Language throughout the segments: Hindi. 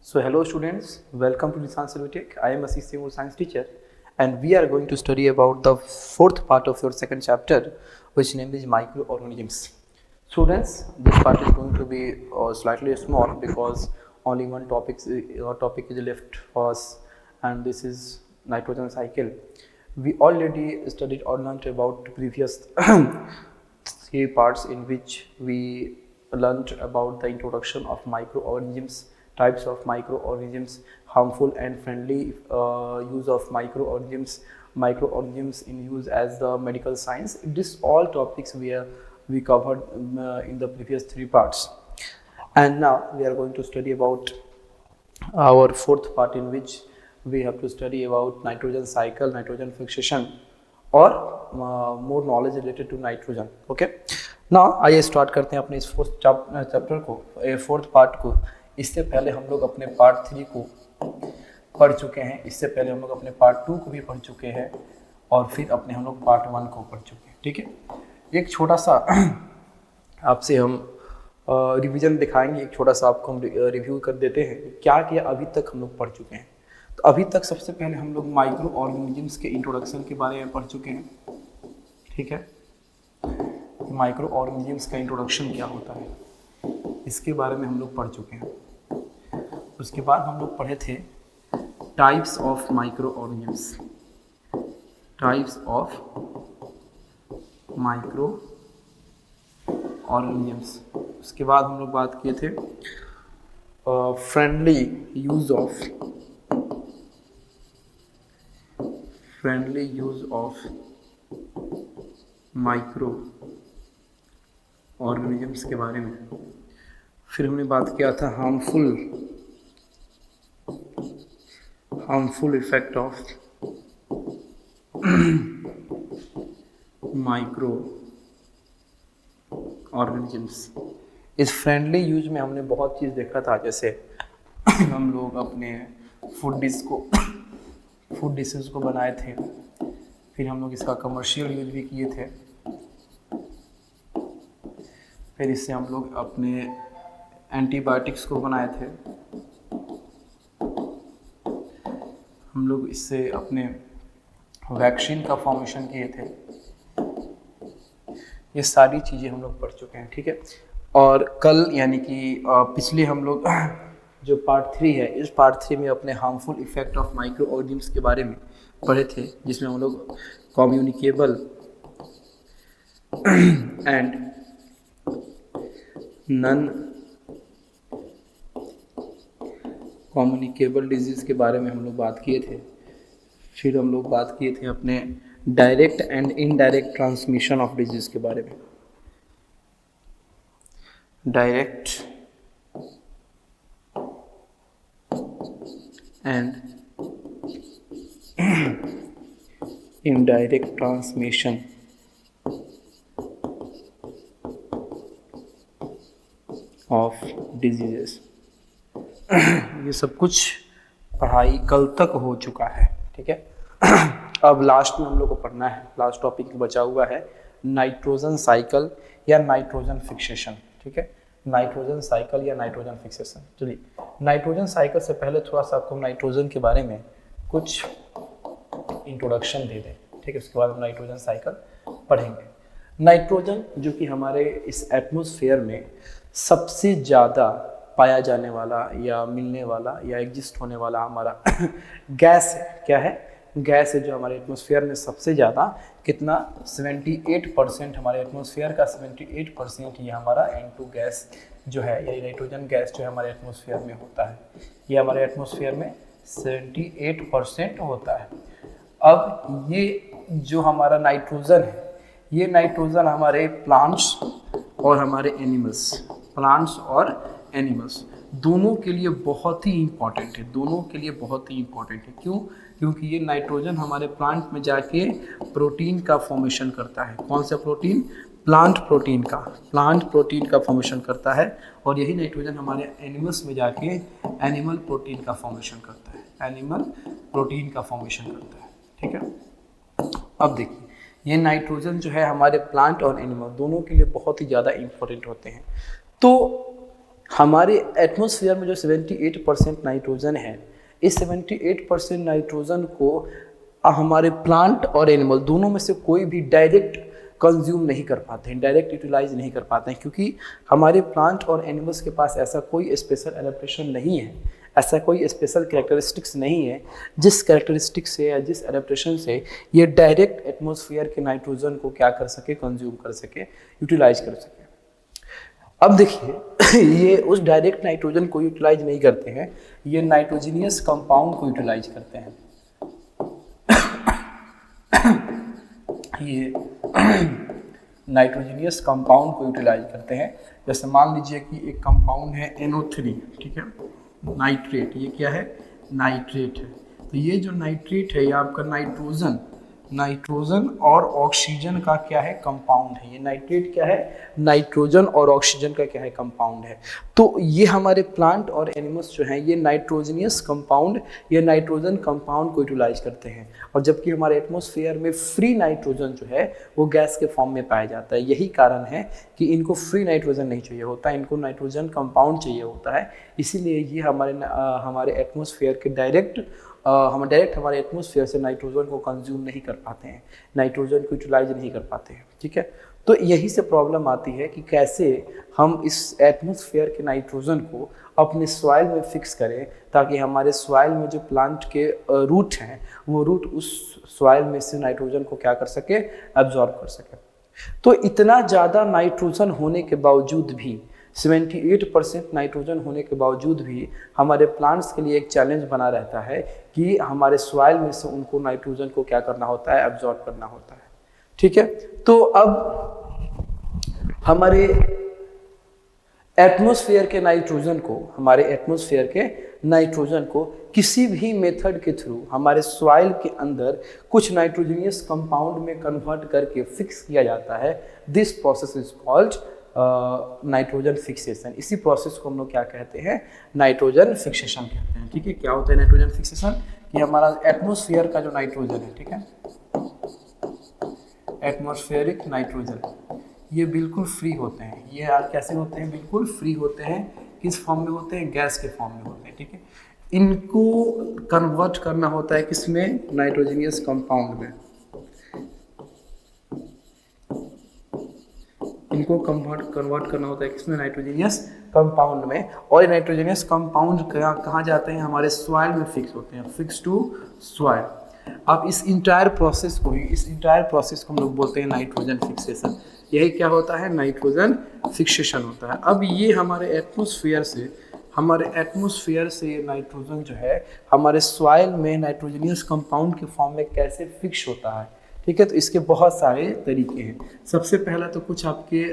So hello students, welcome to Nissan Silvitech. I am Ashish Singh, science teacher, and we are going to study about the fourth part of your second chapter, which name is microorganisms. Students, this part is going to be slightly small because only one topic is left for us, and this is nitrogen cycle. We already studied or learned about previous three parts in which we learned about the introduction of microorganisms, types of microorganisms, harmful and friendly use of microorganisms in use as the medical science. This all topics we covered in the previous three parts, and now we are going to study about our fourth part in which we have to study about nitrogen cycle, nitrogen fixation, और more knowledge related to nitrogen. Okay, now आइए स्टार्ट करते हैं अपने इस फोर्थ चैप्टर को, फोर्थ पार्ट को. इससे पहले हम लोग अपने पार्ट 3 को पढ़ चुके हैं, इससे पहले हम लोग अपने पार्ट 2 को भी पढ़ चुके हैं, और फिर अपने हम लोग पार्ट 1 को पढ़ चुके हैं. ठीक है, एक छोटा सा आपसे हम रिवीजन दिखाएंगे, एक छोटा सा आपको हम रिव्यू कर देते हैं क्या क्या अभी तक हम लोग पढ़ चुके हैं. तो अभी तक सबसे पहले हम लोग माइक्रो ऑर्गेनिजम्स के इंट्रोडक्शन के बारे में पढ़ चुके हैं. ठीक है, माइक्रो ऑर्गेनिजम्स का इंट्रोडक्शन क्या होता है इसके बारे में हम लोग पढ़ चुके हैं. उसके बाद हम लोग पढ़े थे types of micro organisms, types of micro organisms. उसके बाद हम लोग बात किए थे friendly use of micro organisms के बारे में. फिर हमने बात किया था harmful effect of micro organisms. इस फ्रेंडली यूज में हमने बहुत चीज़ देखा था, जैसे हम लोग अपने फूड डिशेस को बनाए थे, फिर हम लोग इसका कमर्शियल यूज भी किए थे, फिर इससे हम लोग अपने एंटीबायोटिक्स को बनाए थे, हम लोग इससे अपने वैक्सीन का फॉर्मेशन किए थे. ये सारी चीज़ें हम लोग पढ़ चुके हैं. ठीक है, और कल यानी कि पिछले हम लोग जो पार्ट 3 है, इस पार्ट 3 में अपने harmful effect of micro organisms के बारे में पढ़े थे, जिसमें हम लोग communicable and non communicable disease के बारे में हम लोग बात किए थे. फिर हम लोग बात किए थे अपने direct and indirect transmission of disease के बारे में, direct and indirect transmission of diseases. ये सब कुछ पढ़ाई कल तक हो चुका है. ठीक है, अब लास्ट में हम लोग को पढ़ना है, लास्ट टॉपिक बचा हुआ है नाइट्रोजन साइकिल या नाइट्रोजन फिक्सेशन. ठीक है, नाइट्रोजन साइकिल या नाइट्रोजन फिक्सेशन. चलिए, नाइट्रोजन साइकिल से पहले थोड़ा सा आपको नाइट्रोजन के बारे में कुछ इंट्रोडक्शन दे दें. ठीक है, उसके बाद हम नाइट्रोजन साइकिल पढ़ेंगे. नाइट्रोजन जो कि हमारे इस एटमॉस्फेयर में सबसे ज़्यादा पाया जाने वाला या मिलने वाला या एग्जिस्ट होने वाला हमारा गैस है. क्या है? गैस है, जो हमारे एटमॉस्फेयर में सबसे ज़्यादा कितना 78% हमारे एटमॉस्फेयर का 78% ये हमारा N2 गैस जो है, या नाइट्रोजन गैस जो है हमारे एटमॉस्फेयर में होता है. ये हमारे एटमॉस्फेयर में 78% होता है. अब ये जो हमारा नाइट्रोजन है, ये नाइट्रोजन हमारे प्लांट्स और हमारे एनिमल्स दोनों के लिए बहुत ही इम्पॉर्टेंट है. क्यों? क्योंकि ये नाइट्रोजन हमारे प्लांट में जाके प्रोटीन का फॉर्मेशन करता है. कौन सा प्रोटीन? प्लांट प्रोटीन का फॉर्मेशन करता है. और यही नाइट्रोजन हमारे एनिमल्स में जाके एनिमल प्रोटीन का फॉर्मेशन करता है. ठीक है, अब देखिए, ये नाइट्रोजन जो है हमारे प्लांट और एनिमल दोनों के लिए बहुत ही ज़्यादा इम्पोर्टेंट होते हैं. तो हमारे एटमॉस्फेयर में जो 78% नाइट्रोजन है, इस 78% नाइट्रोजन को हमारे प्लांट और एनिमल दोनों में से कोई भी डायरेक्ट कंज्यूम नहीं कर पाते हैं, डायरेक्ट यूटिलाइज नहीं कर पाते हैं, क्योंकि हमारे प्लांट और एनिमल्स के पास ऐसा कोई स्पेशल एडेप्टेशन नहीं है, ऐसा कोई स्पेशल कैरेक्टरिस्टिक्स नहीं है जिस कैरेक्टरिस्टिक्स से या जिस एडेप्टेशन से ये डायरेक्ट एटमॉस्फेयर के नाइट्रोजन को क्या कर सके, कंज्यूम कर सके, यूटिलाइज कर सके। अब देखिए ये उस डायरेक्ट नाइट्रोजन को यूटिलाइज नहीं करते हैं, ये नाइट्रोजीनियस कंपाउंड को यूटिलाइज करते हैं। ये नाइट्रोजीनियस कंपाउंड को यूटिलाइज करते हैं। जैसे मान लीजिए कि एक कंपाउंड है NO3, ठीक है, नाइट्रेट, ये क्या है, नाइट्रेट है। तो ये जो नाइट्रेट है ये आपका नाइट्रोजन और ऑक्सीजन का क्या है, कंपाउंड है। ये नाइट्रेट क्या है, नाइट्रोजन और ऑक्सीजन का क्या है, कंपाउंड है। तो ये हमारे प्लांट और एनिमल्स जो हैं ये नाइट्रोजनियस कंपाउंड या नाइट्रोजन कंपाउंड को यूटिलाइज करते हैं, और जबकि हमारे एटमॉस्फेयर में फ्री नाइट्रोजन जो है वो गैस के फॉर्म में पाया जाता है। यही कारण है कि इनको फ्री नाइट्रोजन नहीं चाहिए होता, इनको नाइट्रोजन कंपाउंड चाहिए होता है। इसीलिए ये हमारे एटमॉस्फेयर के डायरेक्ट हमारे एटमॉस्फेयर से नाइट्रोजन को कंज्यूम नहीं कर पाते हैं, नाइट्रोजन को यूटिलाइज नहीं कर पाते हैं, ठीक है। तो यही से प्रॉब्लम आती है कि कैसे हम इस एटमॉस्फेयर के नाइट्रोजन को अपने सॉइल में फिक्स करें, ताकि हमारे सॉइल में जो प्लांट के रूट हैं वो रूट उस सॉइल में से नाइट्रोजन को क्या कर सके, एब्जॉर्ब कर सके। तो इतना ज़्यादा नाइट्रोजन होने के बावजूद भी, 78% नाइट्रोजन होने के बावजूद भी हमारे प्लांट्स के लिए एक चैलेंज बना रहता है कि हमारे सॉइल में से उनको नाइट्रोजन को क्या करना होता है, एब्जॉर्ब करना होता है, ठीक है। तो अब हमारे एटमॉस्फेयर के नाइट्रोजन को किसी भी मेथड के थ्रू हमारे सॉइल के अंदर कुछ नाइट्रोजनियस कंपाउंड में कन्वर्ट करके फिक्स किया जाता है। This process is called nitrogen fixation. इसी प्रोसेस को हम लोग क्या कहते हैं, नाइट्रोजन फिक्सेशन कहते हैं, ठीक है। क्या होता है नाइट्रोजन फिक्सेशन, कि हमारा एटमॉस्फेयर का जो नाइट्रोजन है, ठीक है, एटमॉस्फेरिक नाइट्रोजन, ये बिल्कुल फ्री होते हैं। ये कैसे होते हैं, बिल्कुल फ्री होते हैं। किस फॉर्म में होते हैं, गैस के फॉर्म में होते हैं, ठीक है। इनको कन्वर्ट करना होता है किसमें, नाइट्रोजनियस कंपाउंड में। इनको कन्वर्ट करना होता है किसमें, नाइट्रोजनियस कंपाउंड में। और ये नाइट्रोजनियस कंपाउंड कहाँ जाते हैं, हमारे सॉइल में फिक्स होते हैं, फिक्स टू सॉइल। अब इस इंटायर प्रोसेस को हम लोग बोलते हैं नाइट्रोजन फिक्सेशन। यही क्या होता है, नाइट्रोजन फिक्सेशन होता है। अब ये हमारे एटमॉस्फेयर से ये नाइट्रोजन जो है हमारे सॉइल में नाइट्रोजनियस कंपाउंड के फॉर्म में कैसे फिक्स होता है, ठीक है। तो इसके बहुत सारे तरीके हैं। सबसे पहला तो कुछ आपके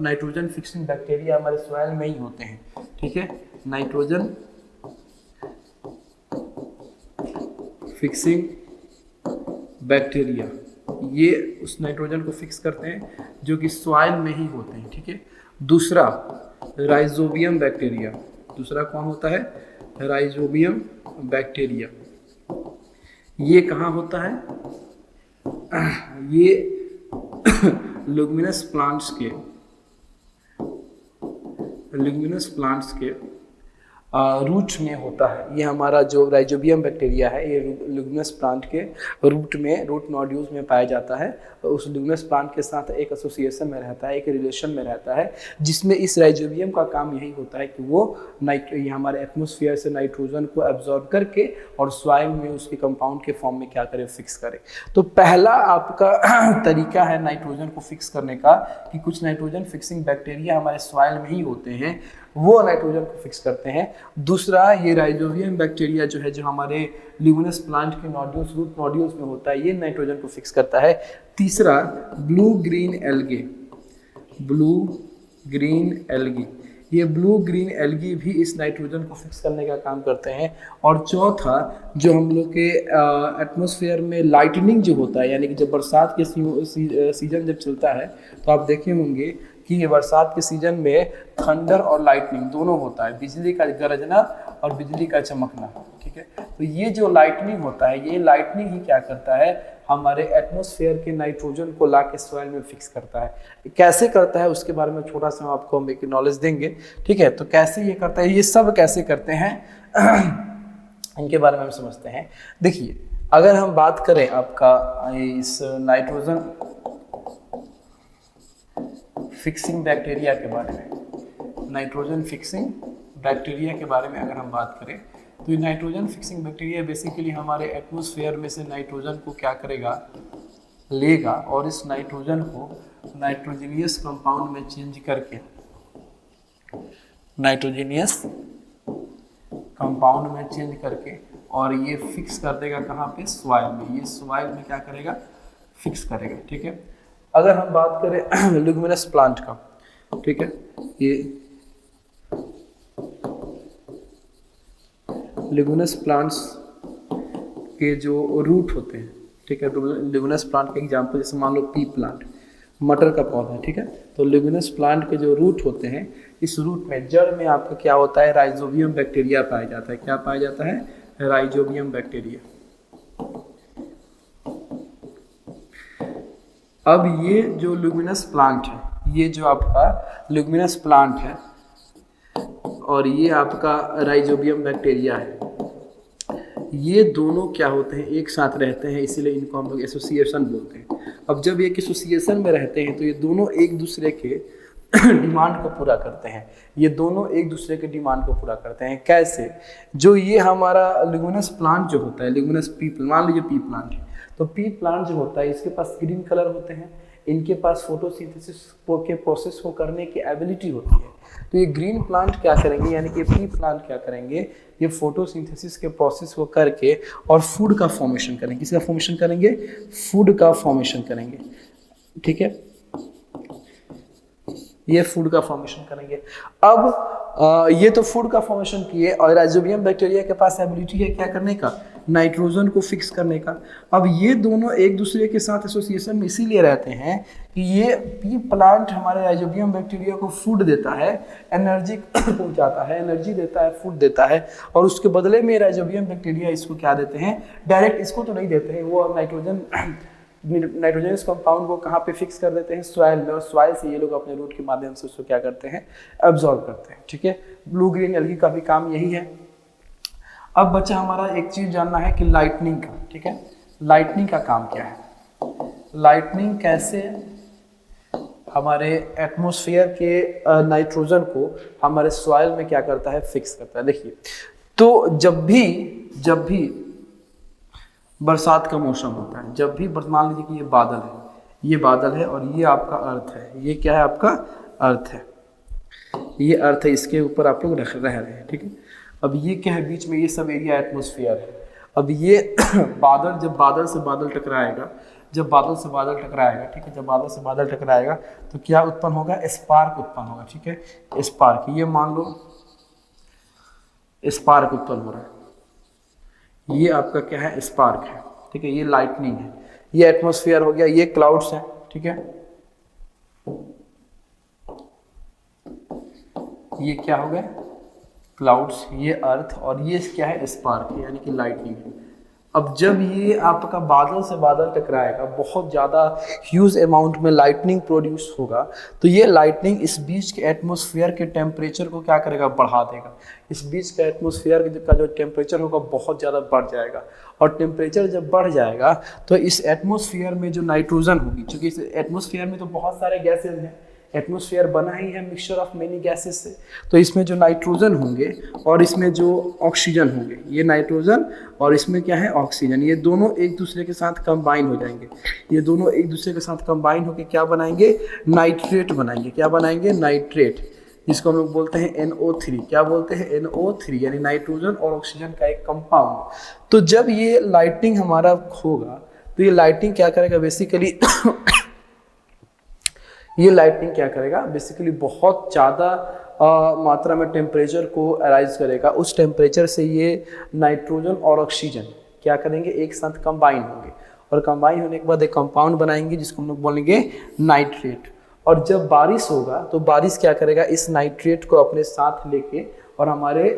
नाइट्रोजन फिक्सिंग बैक्टीरिया हमारे सॉइल में ही होते हैं, ठीक है। नाइट्रोजन फिक्सिंग बैक्टीरिया, ये उस नाइट्रोजन को फिक्स करते हैं जो कि सॉइल में ही होते हैं, ठीक है। दूसरा राइजोबियम बैक्टीरिया, दूसरा कौन होता है, राइजोबियम बैक्टीरिया। ये कहाँ होता है, ये ल्यूमिनस प्लांट्स के रूट में होता है। ये हमारा जो राइजोबियम बैक्टीरिया है ये ल्यूमिनस प्लांट के रूट नोड्यूल्स में पाया जाता है। उस ल्यूमिनस प्लांट के साथ एक एसोसिएशन में रहता है, एक रिलेशन में रहता है, जिसमें इस राइजोबियम का काम यही होता है कि वो ये हमारे एटमॉस्फेयर से नाइट्रोजन को एब्जॉर्ब करके और सॉइल में उसके कंपाउंड के फॉर्म में क्या करे, फिक्स करे। तो पहला आपका तरीका है नाइट्रोजन को फिक्स करने का कि कुछ नाइट्रोजन फिक्सिंग बैक्टीरिया हमारे सॉइल में ही होते हैं, वो नाइट्रोजन को फिक्स करते हैं। दूसरा ये राइजोबियम बैक्टीरिया जो है, जो हमारे ल्यूमिनस प्लांट के रूट नोड्यूल्स में होता है, ये नाइट्रोजन को फिक्स करता है। तीसरा ब्लू ग्रीन एल्गी, ये ब्लू ग्रीन एल्गी भी इस नाइट्रोजन को फिक्स करने का काम करते हैं। और चौथा जो हम लोग के एटमॉस्फेयर में लाइटनिंग जो होता है, यानी कि जब बरसात के सीजन जब चलता है तो आप देखे होंगे कि ये बरसात के सीजन में थंडर और लाइटनिंग दोनों होता है, बिजली का गरजना और बिजली का चमकना, ठीक है। तो ये जो लाइटनिंग होता है, ये लाइटनिंग ही क्या करता है, हमारे एटमॉस्फेयर के नाइट्रोजन को ला के सॉइल में फिक्स करता है। कैसे करता है उसके बारे में छोटा सा आपको हम एक नॉलेज देंगे, ठीक है। तो कैसे ये करता है, ये सब कैसे करते हैं इनके बारे में हम समझते हैं। देखिए, अगर हम बात करें आपका इस नाइट्रोजन फिक्सिंग बैक्टीरिया के बारे में, नाइट्रोजन फिक्सिंग बैक्टीरिया के बारे में अगर हम बात करें, तो ये नाइट्रोजन फिक्सिंग बैक्टीरिया बेसिकली हमारे एटमॉस्फेयर में से नाइट्रोजन को क्या करेगा, लेगा और इस नाइट्रोजन को नाइट्रोजनियस कंपाउंड में चेंज करके, नाइट्रोजनियस कंपाउंड में चेंज करके और ये फिक्स कर देगा कहाँ पे, सॉइल में। ये सॉइल में क्या करेगा, फिक्स करेगा, ठीक है। अगर हम बात करें लिग्यूमिनस प्लांट का, ठीक है, ये लिग्यूमिनस प्लांट्स के जो रूट होते हैं, ठीक है, लिग्यूमिनस प्लांट का एग्जांपल जैसे मान लो पी प्लांट, मटर का पौधा है, ठीक है। तो लिग्यूमिनस प्लांट के जो रूट होते हैं, इस रूट में जड़ में आपका क्या होता है, राइजोबियम बैक्टीरिया पाया जाता है। क्या पाया जाता है, राइजोबियम बैक्टीरिया। अब ये जो लिग्यूमिनस प्लांट है, ये जो आपका लिग्यूमिनस प्लांट है और ये आपका राइजोबियम बैक्टीरिया है, ये दोनों क्या होते हैं, एक साथ रहते हैं, इसीलिए इनको हम लोग एसोसिएशन बोलते हैं। अब जब एक एसोसिएशन में रहते हैं तो ये दोनों एक दूसरे के डिमांड को पूरा करते हैं। ये दोनों एक दूसरे के डिमांड को पूरा करते हैं। कैसे, जो ये हमारा लिग्यूमिनस प्लांट जो होता है, लिग्यूमिनस पी, मान लीजिए पी प्लांट है, तो पी प्लांट जो होता है इसके पास ग्रीन कलर होते हैं, इनके पास फोटोसिंथेसिस के प्रोसेस को करने की एबिलिटी होती है। तो ये ग्रीन प्लांट क्या करेंगे, यानी कि पी प्लांट क्या करेंगे, ये फोटोसिंथेसिस के प्रोसेस को करके और फूड का फॉर्मेशन करेंगे। किसका फॉर्मेशन करेंगे, फूड का फॉर्मेशन करेंगे, ठीक है, ये फूड का फॉर्मेशन करेंगे। अब ये तो फूड का फॉर्मेशन किए और राइजोबियम बैक्टीरिया के पास एबिलिटी है क्या करने का, नाइट्रोजन को फिक्स करने का। अब ये दोनों एक दूसरे के साथ एसोसिएशन में इसीलिए रहते हैं कि ये पी प्लांट हमारे राइजोबियम बैक्टीरिया को फूड देता है, एनर्जी पहुंचाता है, एनर्जी देता है, फूड देता है, और उसके बदले में राइजोबियम बैक्टीरिया इसको क्या देते हैं, डायरेक्ट इसको तो नहीं देते हैं, वो नाइट्रोजनस कंपाउंड को कहाँ पे फिक्स कर देते हैं, सॉइल में, और सॉइल से ये लोग अपने रूट के माध्यम से उसको क्या करते हैं, एब्जॉर्ब करते हैं, ठीक है। ब्लू ग्रीन एल्गी का भी काम यही है। अब बच्चा हमारा एक चीज जानना है कि लाइटनिंग का, ठीक है, लाइटनिंग का काम क्या है, लाइटनिंग कैसे हमारे एटमॉस्फेयर के नाइट्रोजन को हमारे सॉइल में क्या करता है, फिक्स करता है। देखिए, तो जब भी बरसात का मौसम होता है, जब भी मान लीजिए कि ये बादल है और ये आपका अर्थ है, ये क्या है, आपका अर्थ है, ये अर्थ है, इसके ऊपर आप लोग रह रहे हैं, ठीक है। अब ये क्या है, बीच में ये सब एरिया एटमॉस्फेयर है। अब ये बादल, जब बादल से बादल टकराएगा, जब बादल से बादल टकराएगा, ठीक है, जब बादल से बादल टकराएगा तो क्या उत्पन्न होगा, स्पार्क उत्पन्न होगा, ठीक है, स्पार्क। ये मान लो स्पार्क उत्पन्न हो रहा है, ये आपका क्या है, स्पार्क है, ठीक है, ये लाइटनिंग है। ये एटमॉस्फेयर हो गया, ये क्लाउड्स है, ठीक है, ये क्या हो गया, क्लाउड्स, ये अर्थ, और ये क्या है, स्पार्क, यानी कि लाइटनिंग है। अब जब ये आपका बादल से बादल टकराएगा, बहुत ज़्यादा ह्यूज अमाउंट में लाइटनिंग प्रोड्यूस होगा, तो ये लाइटनिंग इस बीच के एटमॉस्फेयर के टेम्परेचर को क्या करेगा, बढ़ा देगा। इस बीच का एटमॉस्फेयर का जो टेम्परेचर होगा बहुत ज़्यादा बढ़ जाएगा, और टेम्परेचर जब बढ़ जाएगा तो इस एटमॉस्फेयर में जो नाइट्रोजन होगी, क्योंकि इस एटमॉस्फेयर में तो बहुत सारे गैसेज हैं, एटमॉस्फेयर बना ही है मिक्सचर ऑफ मेनी गैसेस से, तो इसमें जो नाइट्रोजन होंगे और इसमें जो ऑक्सीजन होंगे, ये नाइट्रोजन और इसमें क्या है, ऑक्सीजन, ये दोनों एक दूसरे के साथ कंबाइन हो जाएंगे। ये दोनों एक दूसरे के साथ कंबाइन होकर क्या बनाएंगे, नाइट्रेट बनाएंगे। क्या बनाएंगे, नाइट्रेट, जिसको हम लोग बोलते हैं NO3। क्या बोलते हैं, NO3, यानी नाइट्रोजन और ऑक्सीजन का एक कंपाउंड। तो जब ये लाइटनिंग हमारा होगा तो ये लाइटनिंग क्या करेगा, बेसिकली ये लाइटनिंग क्या करेगा, बेसिकली बहुत ज़्यादा मात्रा में टेम्परेचर को अराइज करेगा। उस टेम्परेचर से ये नाइट्रोजन और ऑक्सीजन क्या करेंगे, एक साथ कंबाइन होंगे, और कंबाइन होने के बाद एक कंपाउंड बनाएंगे जिसको हम लोग बोलेंगे नाइट्रेट। और जब बारिश होगा तो बारिश क्या करेगा, इस नाइट्रेट को अपने साथ लेके और हमारे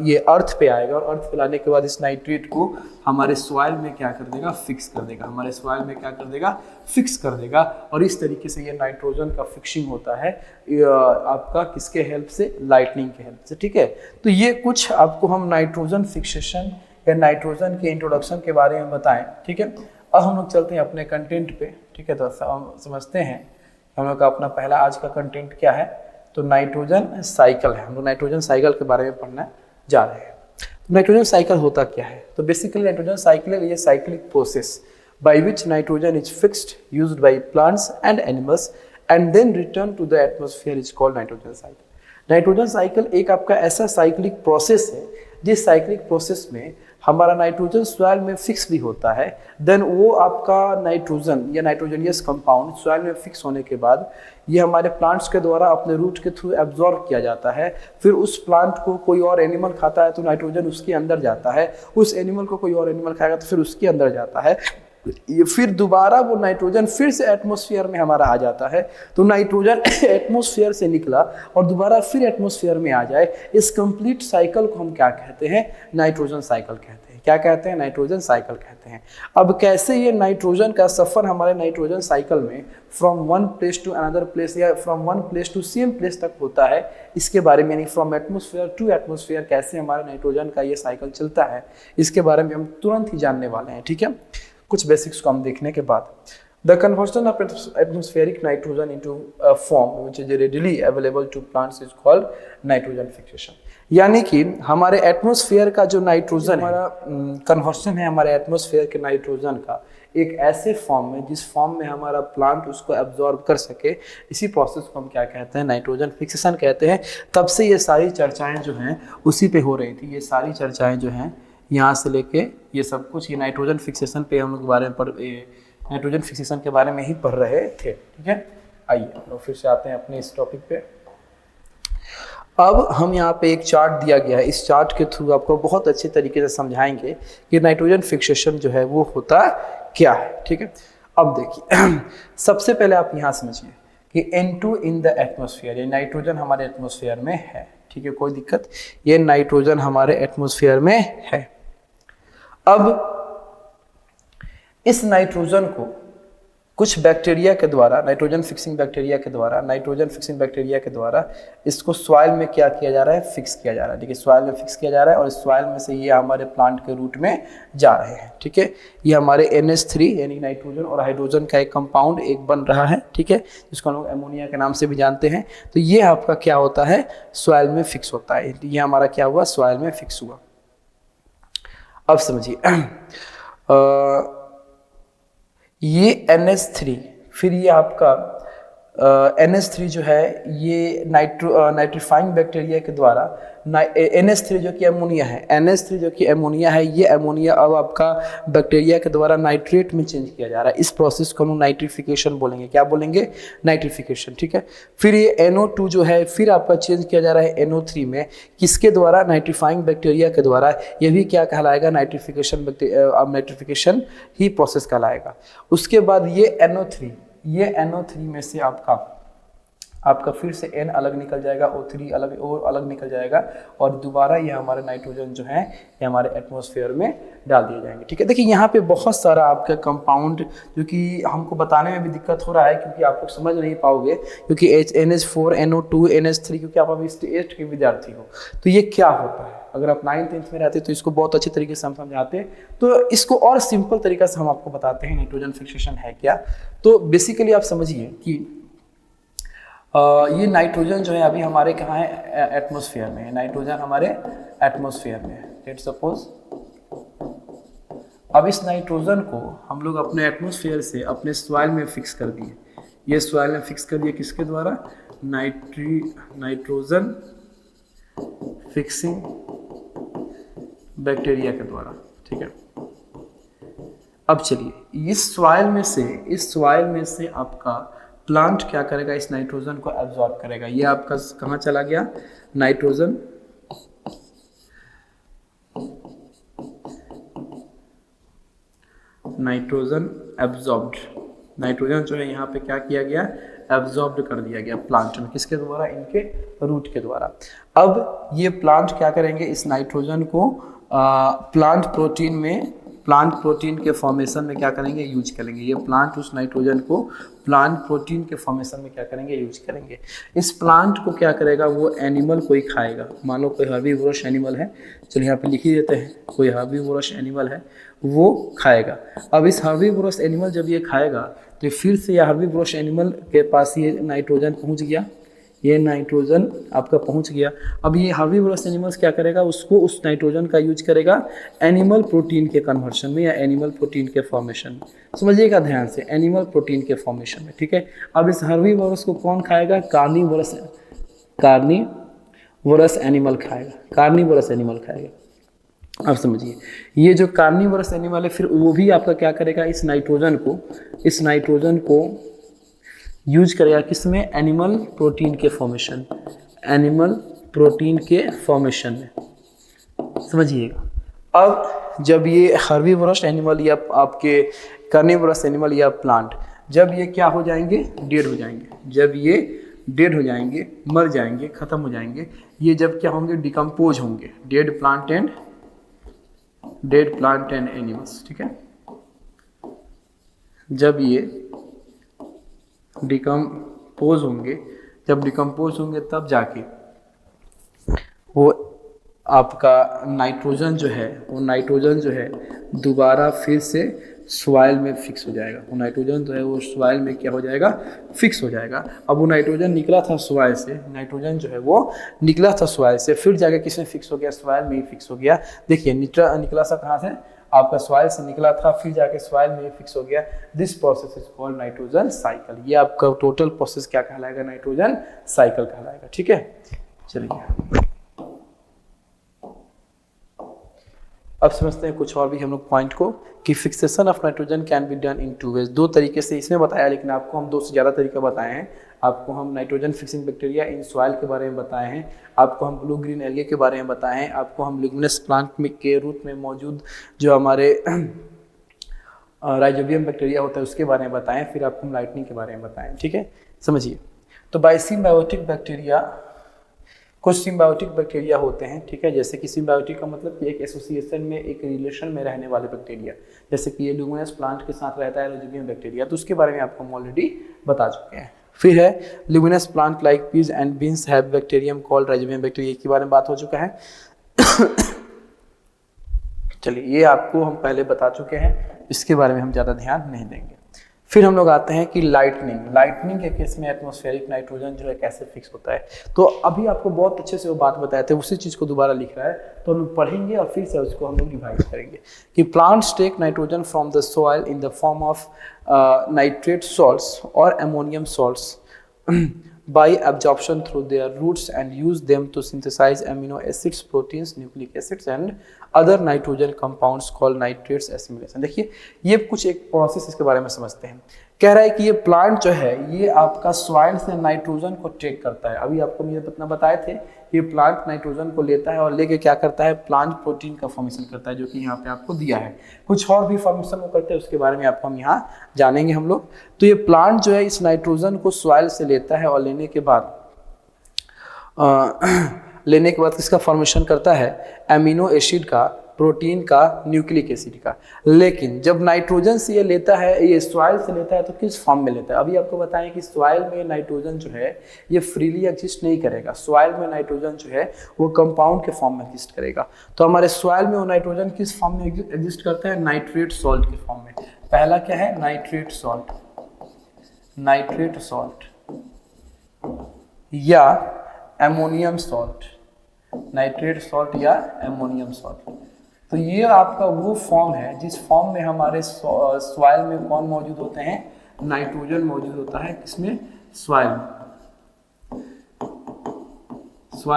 ये अर्थ पे आएगा, और अर्थ पे लाने के बाद इस नाइट्रेट को हमारे सॉइल में क्या कर देगा, फिक्स कर देगा, हमारे सॉइल में क्या कर देगा, फिक्स कर देगा। और इस तरीके से ये नाइट्रोजन का फिक्सिंग होता है आपका किसके हेल्प से, लाइटनिंग के हेल्प से। ठीक है, तो ये कुछ आपको हम नाइट्रोजन फिक्सेशन या नाइट्रोजन के इंट्रोडक्शन के बारे में बताएं। ठीक है, अब हम लोग चलते हैं अपने कंटेंट पे। ठीक है, तो हम समझते हैं हम लोग का अपना पहला आज का कंटेंट क्या है, तो नाइट्रोजन साइकिल है। हम लोग नाइट्रोजन साइकिल के बारे में पढ़ने जा रहे हैं। तो नाइट्रोजन साइकिल होता क्या है, तो basically nitrogen cycle is a cyclic process by which nitrogen is fixed used by plants and animals and then return to the atmosphere is called nitrogen cycle. Nitrogen cycle एक आपका ऐसा साइक्लिक प्रोसेस है जिस साइक्लिक प्रोसेस में हमारा नाइट्रोजन सॉइल में फिक्स भी होता है, देन वो आपका नाइट्रोजन या नाइट्रोजनियस कंपाउंड सॉइल में फिक्स होने के बाद ये हमारे प्लांट्स के द्वारा अपने रूट के थ्रू एब्जॉर्ब किया जाता है। फिर उस प्लांट को कोई और एनिमल खाता है तो नाइट्रोजन उसके अंदर जाता है, उस एनिमल को कोई और एनिमल खाएगा तो फिर उसके अंदर जाता है, ये फिर दोबारा वो नाइट्रोजन फिर से एटमॉस्फेयर में हमारा आ जाता है। तो नाइट्रोजन एटमॉस्फेयर से निकला और दोबारा फिर एटमॉस्फेयर में आ जाए, इस कंप्लीट साइकिल को हम क्या कहते हैं, नाइट्रोजन साइकिल कहते हैं। क्या कहते हैं, नाइट्रोजन साइकिल कहते हैं। अब कैसे ये नाइट्रोजन का सफर हमारे नाइट्रोजन साइकिल में from one place to another place या from one place to same place तक होता है, इसके बारे में, यानी फ्रॉम एटमॉस्फेयर टू एटमॉस्फेयर कैसे हमारे नाइट्रोजन का ये साइकिल चलता है, इसके बारे में हम तुरंत ही जानने वाले हैं। ठीक है, कुछ बेसिक्स को हम देखने के बाद, the conversion of atmospheric nitrogen into a form which is readily available to plants is called nitrogen fixation. यानी कि हमारे एटमॉस्फेयर का जो नाइट्रोजन हमारा कन्वर्जन है हमारे एटमॉस्फेयर के नाइट्रोजन का एक ऐसे फॉर्म में जिस फॉर्म में हमारा प्लांट उसको एब्जॉर्ब कर सके, इसी प्रोसेस को हम क्या कहते हैं, नाइट्रोजन फिक्सेशन कहते हैं। तब से ये सारी चर्चाएं जो हैं उसी पे हो रही थी, ये सारी चर्चाएं जो हैं यहाँ से लेके ये सब कुछ ये नाइट्रोजन फिक्सेशन पे हम लोग बारे में नाइट्रोजन फिक्सेशन के बारे में ही पढ़ रहे थे। ठीक है, आइए हम फिर से आते हैं अपने इस टॉपिक पे। अब हम यहाँ पे एक चार्ट दिया गया है, इस चार्ट के थ्रू आपको बहुत अच्छे तरीके से समझाएंगे कि नाइट्रोजन फिक्सेशन जो है वो होता क्या है। ठीक है, अब देखिए सबसे पहले आप यहाँ समझिए कि N2 इन द एटमॉस्फेयर, ये नाइट्रोजन हमारे एटमॉस्फेयर में है। ठीक है, कोई दिक्कत, ये नाइट्रोजन हमारे एटमॉस्फेयर में है। अब इस नाइट्रोजन को कुछ बैक्टीरिया के द्वारा, नाइट्रोजन फिक्सिंग बैक्टीरिया के द्वारा इसको सॉइल में क्या किया जा रहा है, फिक्स किया जा रहा है। ठीक है, सॉइल में फिक्स किया जा रहा है और इस सॉइल में से ये हमारे प्लांट के रूट में जा रहे हैं। ठीक है, ये हमारे NH3 यानी नाइट्रोजन और हाइड्रोजन का एक कंपाउंड एक बन रहा है। ठीक है, जिसको हम लोग अमोनिया के नाम से भी जानते हैं। तो ये आपका क्या होता है, सॉइल में फिक्स होता है। ये हमारा क्या हुआ, सॉइल में फिक्स हुआ। अब समझिए ये NH3, फिर ये आपका NH3 जो है ये नाइट्रीफाइंग बैक्टीरिया के द्वारा NH3 जो कि अमोनिया है, NH3 जो कि अमोनिया है, ये अमोनिया अब आपका बैक्टीरिया के द्वारा नाइट्रेट में चेंज किया जा रहा है। इस प्रोसेस को हम नाइट्रिफिकेशन बोलेंगे। क्या बोलेंगे, नाइट्रिफिकेशन। ठीक है, फिर ये NO2 जो है फिर आपका चेंज किया जा रहा है NO3 में, किसके द्वारा, नाइट्रीफाइंग बैक्टीरिया के द्वारा। ये भी क्या कहलाएगा, नाइट्रिफिकेशन ही प्रोसेस कहलाएगा। उसके बाद ये NO3 में से आपका फिर से N अलग निकल जाएगा, O3 अलग निकल जाएगा और दोबारा ये हमारे नाइट्रोजन जो है ये हमारे एटमॉस्फेयर में डाल दिए जाएंगे। ठीक है, देखिए यहाँ पे बहुत सारा आपका कंपाउंड जो कि हमको बताने में भी दिक्कत हो रहा है क्योंकि आप लोग समझ नहीं पाओगे, क्योंकि NH4 NO2 NH3, क्योंकि आप अभी स्टेट के विद्यार्थी हो। तो ये क्या होता है, अगर आप 9th-10th में रहते तो इसको बहुत अच्छे तरीके से हम समझाते, तो इसको और सिंपल तरीका से हम आपको बताते हैं नाइट्रोजन फिक्सेशन है क्या। तो बेसिकली आप समझिए कि ये नाइट्रोजन जो है अभी हमारे कहाँ है, एटमॉस्फेयर में है। नाइट्रोजन हमारे एटमॉस्फेयर में है। लेट्स सपोज अब इस नाइट्रोजन को हम लोग अपने एटमॉस्फेयर से अपने सॉइल में फिक्स कर दिए। ये सॉइल में फिक्स कर दिए किसके द्वारा, नाइट्रोजन फिक्सिंग बैक्टीरिया के द्वारा। ठीक है, अब चलिए इस सॉइल में से आपका प्लांट क्या करेगा, इस नाइट्रोजन को एब्जॉर्ब करेगा। ये आपका कहाँ चला गया, नाइट्रोजन एब्जॉर्ब्ड। नाइट्रोजन जो है यहाँ पे क्या किया गया, एब्जॉर्ब्ड कर दिया गया प्लांट में, किसके द्वारा, इनके रूट के द्वारा। अब ये प्लांट क्या करेंगे, इस नाइट्रोजन को प्लांट प्रोटीन के फॉर्मेशन में क्या करेंगे, यूज करेंगे। ये प्लांट उस नाइट्रोजन को प्लांट प्रोटीन के फॉर्मेशन में क्या करेंगे, यूज करेंगे। इस प्लांट को क्या करेगा, वो एनिमल कोई खाएगा। मान लो कोई हर्बीवोरस एनिमल है, चलिए यहाँ पे लिख ही देते हैं, कोई हर्बीवोरस एनिमल है वो खाएगा। अब इस हर्बीवोरस एनिमल जब ये खाएगा तो फिर से यह हर्बीवोरस एनिमल के पास ये नाइट्रोजन पहुँच गया, ये नाइट्रोजन आपका पहुंच गया। अब ये हर्बीवोरस एनिमल्स क्या करेगा, उसको उस नाइट्रोजन का यूज करेगा एनिमल प्रोटीन के कन्वर्शन में या एनिमल प्रोटीन के फॉर्मेशन में। समझिएगा ध्यान से, एनिमल प्रोटीन के फॉर्मेशन में, ठीक है। अब इस हर्बीवोरस को कौन खाएगा, कार्निवोरस एनिमल खाएगा, कार्निवोरस एनिमल खाएगा। अब समझिए, ये जो कार्निवोरस एनिमल है फिर वो भी आपका क्या करेगा, इस नाइट्रोजन को यूज करेगा किसमें, एनिमल प्रोटीन के फॉर्मेशन, एनिमल प्रोटीन के फॉर्मेशन में। समझिएगा। अब जब ये हर्बीवोरस एनिमल या आपके कार्निवोरस एनिमल या प्लांट जब ये क्या हो जाएंगे, डेड हो जाएंगे, जब ये डेड हो जाएंगे, मर जाएंगे, खत्म हो जाएंगे, ये जब क्या होंगे, डिकम्पोज होंगे, डेड प्लांट एंड एनिमल्स, ठीक है। जब ये डिकम्पोज होंगे, तब जाके वो आपका नाइट्रोजन जो है दोबारा फिर से सॉइल में फिक्स हो जाएगा। वो नाइट्रोजन जो है वो सॉइल में क्या हो जाएगा, फिक्स हो जाएगा। अब वो नाइट्रोजन निकला था सॉइल से, फिर जाके किसमें फिक्स हो गया, सॉइल में ही फिक्स हो गया। देखिए निकला सा कहाँ से, आपका सॉइल से निकला था, फिर जाके सॉइल में फिक्स हो गया। This process is called nitrogen cycle. ये आपका टोटल प्रोसेस क्या कहलाएगा, नाइट्रोजन साइकिल कहलाएगा, ठीक है। चलिए अब समझते हैं कुछ और भी हम लोग पॉइंट को, कि fixation of nitrogen can be done in 2 ways. 2 तरीके से इसमें बताया, लेकिन आपको हम 2 से ज़्यादा तरीका बताए हैं। आपको हम nitrogen fixing bacteria in soil के बारे में बताए हैं, आपको हम ब्लू ग्रीन एल्गे के बारे में बताए हैं, आपको हम लिग्नस प्लांट के रूट में मौजूद जो हमारे राइजोबियम बैक्टीरिया होता है उसके बारे में बताएं, फिर आपको हम लाइटनिंग के बारे में बताएं, ठीक है। समझिए, तो बाय सिम्बायोटिक बैक्टीरिया, कुछ सिम्बायोटिक बैक्टीरिया होते हैं, ठीक है। जैसे कि सिम्बायोटिक का मतलब कि एक एसोसिएशन में, एक रिलेशन में रहने वाले बैक्टीरिया, जैसे कि ये ल्यूमिनस प्लांट के साथ रहता है राइजोबियम बैक्टीरिया, तो उसके बारे में आपको हम ऑलरेडी बता चुके हैं। फिर है luminous plant like peas and beans have bacterium called rhizobium bacteria, के बारे में बात हो चुका है। चलिए, ये आपको हम पहले बता चुके हैं, इसके बारे में हम ज़्यादा ध्यान नहीं देंगे। फिर हम लोग आते हैं कि लाइटनिंग के केस में एटमॉस्फेरिक नाइट्रोजन जो है कैसे फिक्स होता है। तो अभी आपको बहुत अच्छे से वो बात बताए थे, उसी चीज़ को दोबारा लिख रहा है, तो हम पढ़ेंगे और फिर से उसको हम लोग रिवाइज करेंगे कि plants take nitrogen from the soil in the form of nitrate salts और ammonium salts by absorption through their roots and use them to synthesize amino acids, proteins, nucleic acids and other nitrogen compounds called nitrates assimilation। देखिए, ये कुछ एक प्रोसेस इसके बारे में समझते हैं। कह रहा है कि ये प्लांट जो है ये आपका सॉइल से नाइट्रोजन को टेक करता है। अभी आपको मुझे अपना बताए थे, ये प्लांट नाइट्रोजन को लेता है और लेके क्या करता है, प्लांट प्रोटीन का फॉर्मेशन करता है, जो कि यहाँ पे आपको दिया है। कुछ और भी फॉर्मेशन वो करते हैं, उसके बारे में आपको हम यहाँ जानेंगे हम लोग। तो ये प्लांट जो है इस नाइट्रोजन को सॉइल से लेता है और लेने के बाद किसका फॉर्मेशन करता है, एमिनो एसिड का, प्रोटीन का, न्यूक्लिक एसिड का। लेकिन जब नाइट्रोजन से ये लेता है, ये सॉइल से लेता है, तो किस फॉर्म में लेता है। अभी आपको बताएं कि सॉइल में नाइट्रोजन जो है ये फ्रीली एग्जिस्ट नहीं करेगा। सॉइल में नाइट्रोजन जो है वो कंपाउंड के फॉर्म में एग्जिस्ट करेगा। तो हमारे सॉइल में वो नाइट्रोजन किस फॉर्म में एग्जिस्ट करता है, नाइट्रेट सॉल्ट के फॉर्म में। पहला क्या है, नाइट्रेट सॉल्ट या एमोनियम सॉल्ट, नाइट्रेट सॉल्ट या एमोनियम सॉल्ट। तो ये आपका वो फॉर्म है जिस फॉर्म में हमारे सॉइल में कौन मौजूद होते हैं, नाइट्रोजन मौजूद होता है। किसमें, सॉइल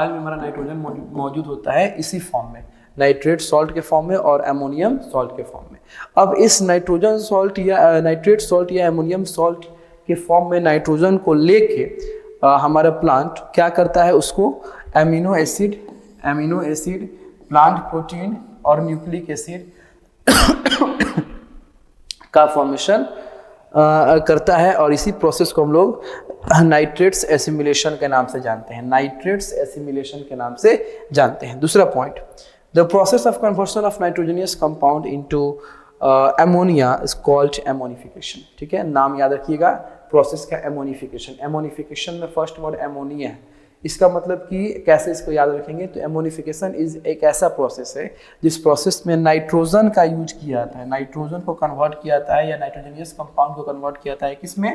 में हमारा नाइट्रोजन मौजूद होता है इसी फॉर्म में, नाइट्रेट सॉल्ट के फॉर्म में और एमोनियम सॉल्ट के फॉर्म में। अब इस नाइट्रोजन सॉल्ट या नाइट्रेट सॉल्ट या एमोनियम सॉल्ट के फॉर्म में नाइट्रोजन को लेके हमारा प्लांट क्या करता है, उसको एमिनो एसिड, प्लांट प्रोटीन और न्यूक्लिक एसिड का फॉर्मेशन करता है और इसी प्रोसेस को हम लोग नाइट्रेट्स एसिमिलेशन के नाम से जानते हैं, नाइट्रेट्स एसिमिलेशन के नाम से जानते हैं। दूसरा point, the process of conversion of nitrogenous compound into ammonia is called ammonification. ठीक है, नाम याद रखिएगा प्रोसेस का, एमोनिफिकेशन। एमोनिफिकेशन में फर्स्ट वर्ड एमोनिया है, इसका मतलब कि कैसे इसको याद रखेंगे, तो एमोनिफिकेशन इज एक ऐसा प्रोसेस है जिस प्रोसेस में नाइट्रोजन का यूज किया जाता है, नाइट्रोजन को कन्वर्ट किया जाता है या नाइट्रोजनियस कंपाउंड को कन्वर्ट किया जाता है किसमें,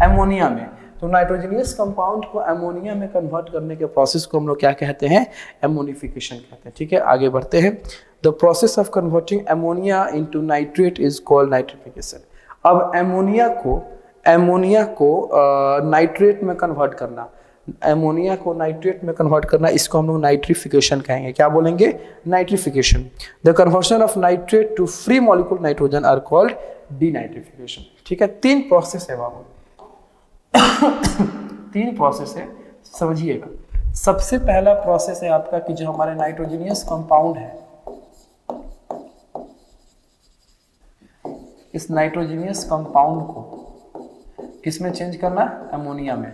एमोनिया में। तो नाइट्रोजनियस कंपाउंड को एमोनिया में कन्वर्ट करने के प्रोसेस को हम लोग क्या कहते हैं, एमोनिफिकेशन कहते हैं। ठीक है, आगे बढ़ते हैं। The process of converting ammonia into nitrate is called nitrification. अब एमोनिया को नाइट्रेट में कन्वर्ट करना, एमोनिया को नाइट्रेट में कन्वर्ट करना, इसको हम लोग नाइट्रिफिकेशन कहेंगे। क्या बोलेंगे, nitrification. The conversion of nitrate to free molecule nitrogen are called denitrification. ठीक है, 3 प्रोसेस है बाबू 3 प्रोसेस है, समझिएगा। सबसे पहला प्रोसेस है आपका कि जो हमारे नाइट्रोजनियस कंपाउंड है, इस नाइट्रोजनियस कंपाउंड को किसमें चेंज करना, एमोनिया में।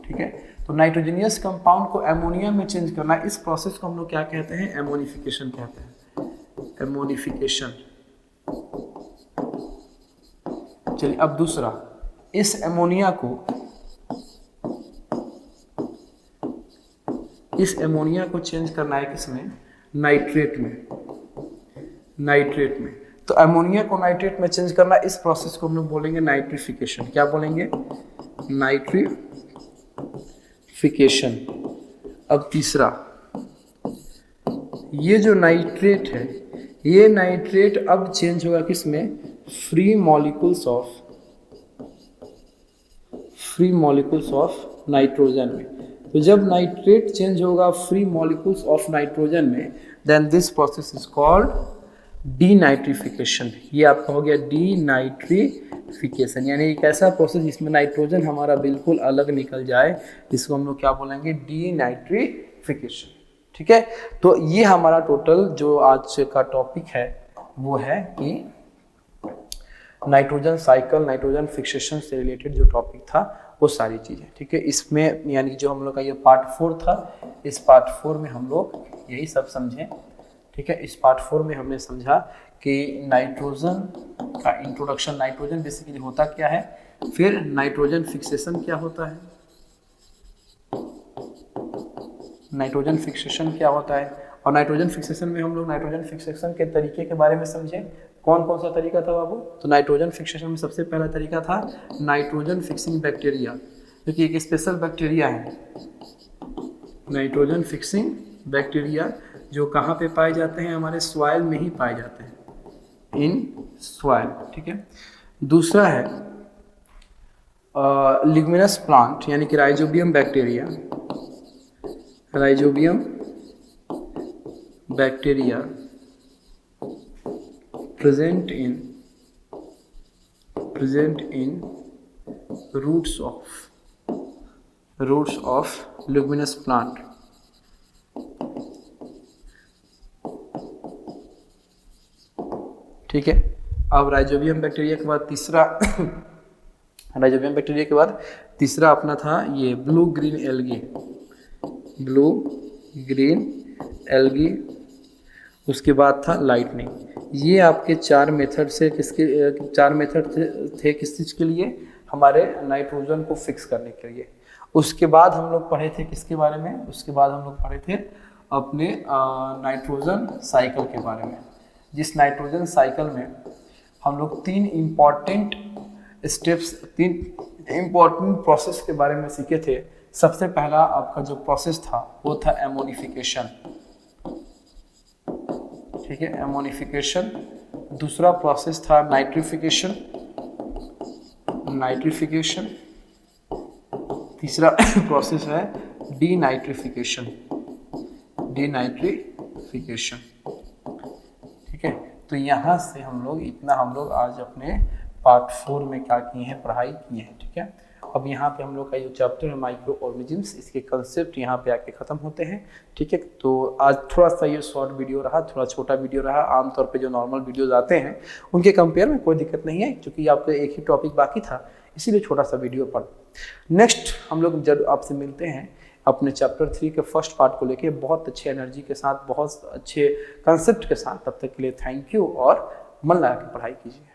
ठीक है, तो नाइट्रोजनियस कंपाउंड को एमोनिया में चेंज करना, इस प्रोसेस को हम लोग क्या कहते हैं, एमोनिफिकेशन कहते हैं, एमोनिफिकेशन। चलिए अब दूसरा, इस एमोनिया को चेंज करना है किसमें, नाइट्रेट में। तो अमोनिया को नाइट्रेट में चेंज करना, इस प्रोसेस को हम लोग बोलेंगे नाइट्रिफिकेशन। क्या बोलेंगे, नाइट्रिफिकेशन। अब तीसरा, ये जो नाइट्रेट है, ये नाइट्रेट अब चेंज होगा किसमें, फ्री मॉलिक्यूल्स ऑफ नाइट्रोजन में। तो जब नाइट्रेट चेंज होगा फ्री मॉलिक्यूल्स ऑफ नाइट्रोजन में, then this process is called denitrification. ये आपका हो गया डीनाइट्रिफिकेशन, यानी एक ऐसा प्रोसेस जिसमें नाइट्रोजन हमारा बिल्कुल अलग निकल जाए, इसको हम लोग क्या बोलेंगे, डीनाइट्रिफिकेशन। ठीक है, तो ये हमारा टोटल जो आज का टॉपिक है वो है कि नाइट्रोजन साइकिल, नाइट्रोजन फिक्सेशन से रिलेटेड जो टॉपिक था वो सारी चीज़ें। ठीक है, इसमें यानी जो हम लोग का ये पार्ट 4 था, इस पार्ट 4 में हम लोग यही सब समझें। ठीक है, इस पार्ट 4 में हमने समझा कि नाइट्रोजन का इंट्रोडक्शन, नाइट्रोजन बेसिकली होता क्या है, फिर नाइट्रोजन फिक्सेशन क्या होता है, नाइट्रोजन फिक्सेशन क्या होता है, और नाइट्रोजन फिक्सेशन में हम लोग नाइट्रोजन फिक्सेशन के तरीके के बारे में समझे। कौन कौन सा तरीका था बाबू, तो नाइट्रोजन फिक्सेशन में सबसे पहला तरीका था नाइट्रोजन फिक्सिंग बैक्टीरिया, जो कि एक स्पेशल बैक्टीरिया है, नाइट्रोजन फिक्सिंग बैक्टीरिया, जो कहाँ पे पाए जाते हैं, हमारे सॉइल में ही पाए जाते हैं, इन सॉइल। ठीक है, दूसरा है लिग्मिनस प्लांट यानी कि rhizobium bacteria, rhizobium bacteria present in roots of leguminous plant। ठीक है, अब राइजोबियम बैक्टीरिया के बाद तीसरा राइजोबियम बैक्टीरिया के बाद तीसरा अपना था ये ब्लू ग्रीन एल्गी, उसके बाद था लाइटनिंग। ये आपके 4 मेथड से किस चीज़ के लिए, हमारे नाइट्रोजन को फिक्स करने के लिए। उसके बाद हम लोग पढ़े थे किसके बारे में, उसके बाद हम लोग पढ़े थे अपने नाइट्रोजन साइकिल के बारे में, जिस नाइट्रोजन साइकिल में हम लोग 3 इम्पॉर्टेंट प्रोसेस के बारे में सीखे थे। सबसे पहला आपका जो प्रोसेस था वो था एमोनिफिकेशन। ठीक है, एमोनिफिकेशन। दूसरा प्रोसेस था नाइट्रिफिकेशन। तीसरा प्रोसेस है डीनाइट्रिफिकेशन। ठीक है, तो यहाँ से हम लोग आज अपने पार्ट 4 में क्या किए हैं, पढ़ाई की है। ठीक है, अब यहाँ पे हम लोग का जो चैप्टर है माइक्रो ऑर्गेनिजम्स, इसके कंसेप्ट यहाँ पे आके ख़त्म होते हैं। ठीक है, तो आज थोड़ा सा ये शॉर्ट वीडियो रहा, थोड़ा छोटा वीडियो रहा। आमतौर पे जो नॉर्मल वीडियोज़ आते हैं उनके कंपेयर में कोई दिक्कत नहीं है, क्योंकि आपको एक ही टॉपिक बाकी था, इसीलिए छोटा सा वीडियो पढ़। नेक्स्ट हम लोग जब आपसे मिलते हैं अपने चैप्टर 3 के फर्स्ट पार्ट को लेके बहुत अच्छे एनर्जी के साथ, बहुत अच्छे कंसेप्ट के साथ। तब तक के लिए थैंक यू और मन लगा के पढ़ाई कीजिए।